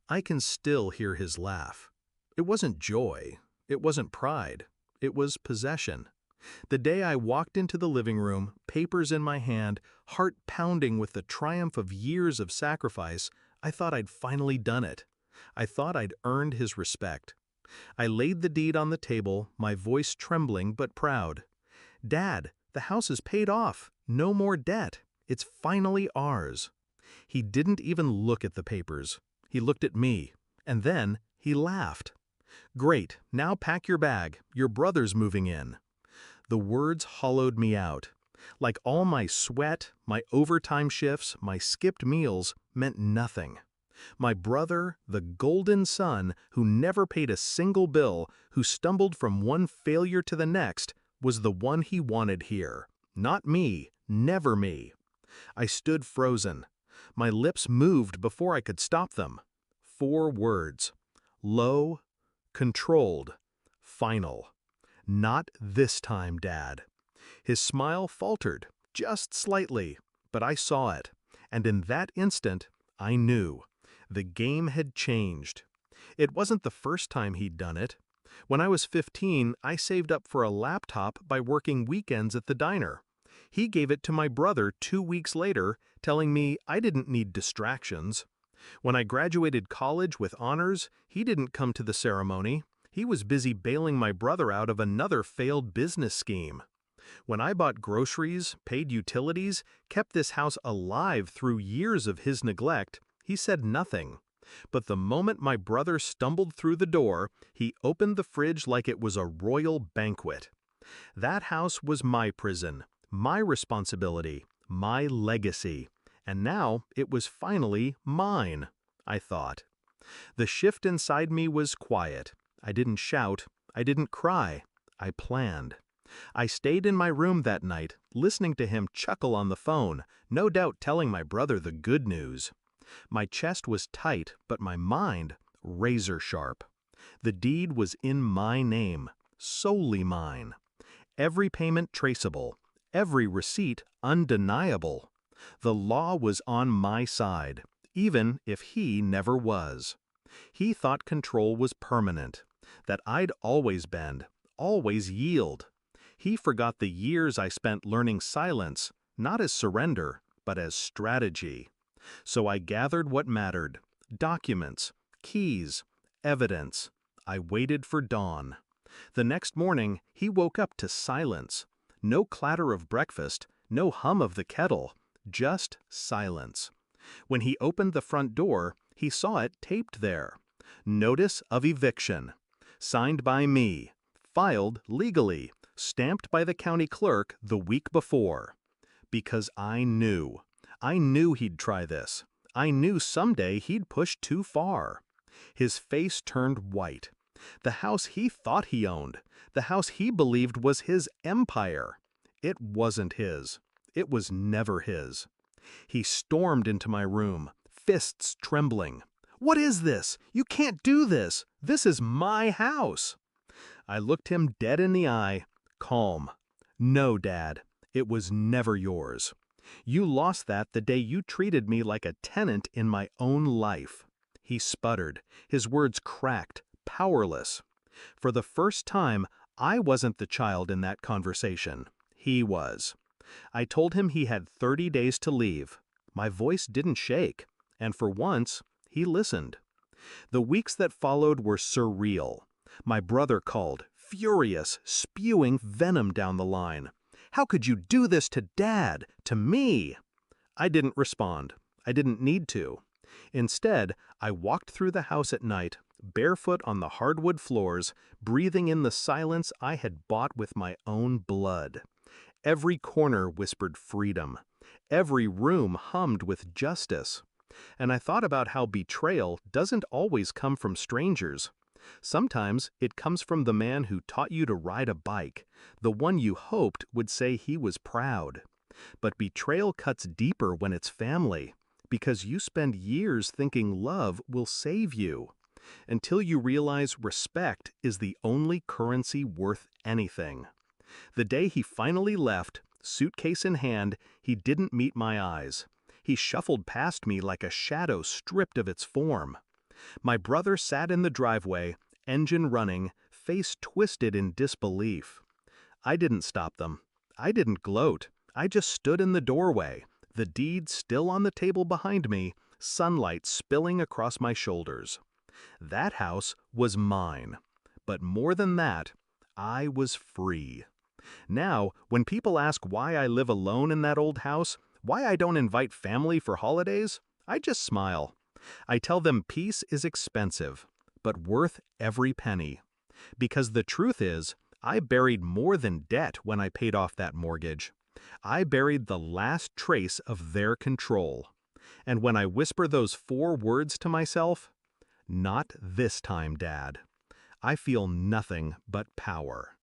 I can still hear his laugh. It wasn't joy. It wasn't pride. It was possession. The day I walked into the living room, papers in my hand, heart pounding with the triumph of years of sacrifice, I thought I'd finally done it. I thought I'd earned his respect. I laid the deed on the table, my voice trembling but proud. "Dad, the house is paid off. No more debt. It's finally ours." He didn't even look at the papers. He looked at me, and then he laughed. "Great, now pack your bag. Your brother's moving in." The words hollowed me out. Like all my sweat, my overtime shifts, my skipped meals, meant nothing. My brother, the golden son, who never paid a single bill, who stumbled from one failure to the next, was the one he wanted here. Not me, never me. I stood frozen. My lips moved before I could stop them. 4 words. Low, controlled, final. "Not this time, Dad." His smile faltered, just slightly, but I saw it, and in that instant, I knew. The game had changed. It wasn't the first time he'd done it. When I was 15, I saved up for a laptop by working weekends at the diner. He gave it to my brother 2 weeks later, telling me I didn't need distractions. When I graduated college with honors, he didn't come to the ceremony. He was busy bailing my brother out of another failed business scheme. When I bought groceries, paid utilities, kept this house alive through years of his neglect, he said nothing. But the moment my brother stumbled through the door, he opened the fridge like it was a royal banquet. That house was my prison, my responsibility, my legacy. And now it was finally mine, I thought. The shift inside me was quiet. I didn't shout. I didn't cry. I planned. I stayed in my room that night, listening to him chuckle on the phone, no doubt telling my brother the good news. My chest was tight, but my mind razor sharp. The deed was in my name, solely mine. Every payment traceable, every receipt undeniable. The law was on my side, even if he never was. He thought control was permanent, that I'd always bend, always yield. He forgot the years I spent learning silence, not as surrender, but as strategy. So I gathered what mattered: documents, keys, evidence. I waited for dawn. The next morning, he woke up to silence. No clatter of breakfast, no hum of the kettle, just silence. When he opened the front door, he saw it taped there. Notice of eviction. Signed by me. Filed legally. Stamped by the county clerk the week before. Because I knew. I knew he'd try this. I knew someday he'd push too far. His face turned white. The house he thought he owned, the house he believed was his empire. It wasn't his. It was never his. He stormed into my room, fists trembling. "What is this? You can't do this. This is my house." I looked him dead in the eye, calm. "No, Dad, it was never yours. You lost that the day you treated me like a tenant in my own life." He sputtered, his words cracked, powerless. For the first time, I wasn't the child in that conversation. He was. I told him he had 30 days to leave. My voice didn't shake, and for once, he listened. The weeks that followed were surreal. My brother called, furious, spewing venom down the line. "How could you do this to Dad, to me?" I didn't respond. I didn't need to. Instead, I walked through the house at night, barefoot on the hardwood floors, breathing in the silence I had bought with my own blood. Every corner whispered freedom. Every room hummed with justice. And I thought about how betrayal doesn't always come from strangers. Sometimes it comes from the man who taught you to ride a bike, the one you hoped would say he was proud. But betrayal cuts deeper when it's family, because you spend years thinking love will save you, until you realize respect is the only currency worth anything. The day he finally left, suitcase in hand, he didn't meet my eyes. He shuffled past me like a shadow stripped of its form. My brother sat in the driveway, engine running, face twisted in disbelief. I didn't stop them. I didn't gloat. I just stood in the doorway, the deed still on the table behind me, sunlight spilling across my shoulders. That house was mine. But more than that, I was free. Now, when people ask why I live alone in that old house, why I don't invite family for holidays, I just smile. I tell them peace is expensive, but worth every penny. Because the truth is, I buried more than debt when I paid off that mortgage. I buried the last trace of their control. And when I whisper those 4 words to myself, "Not this time, Dad," I feel nothing but power.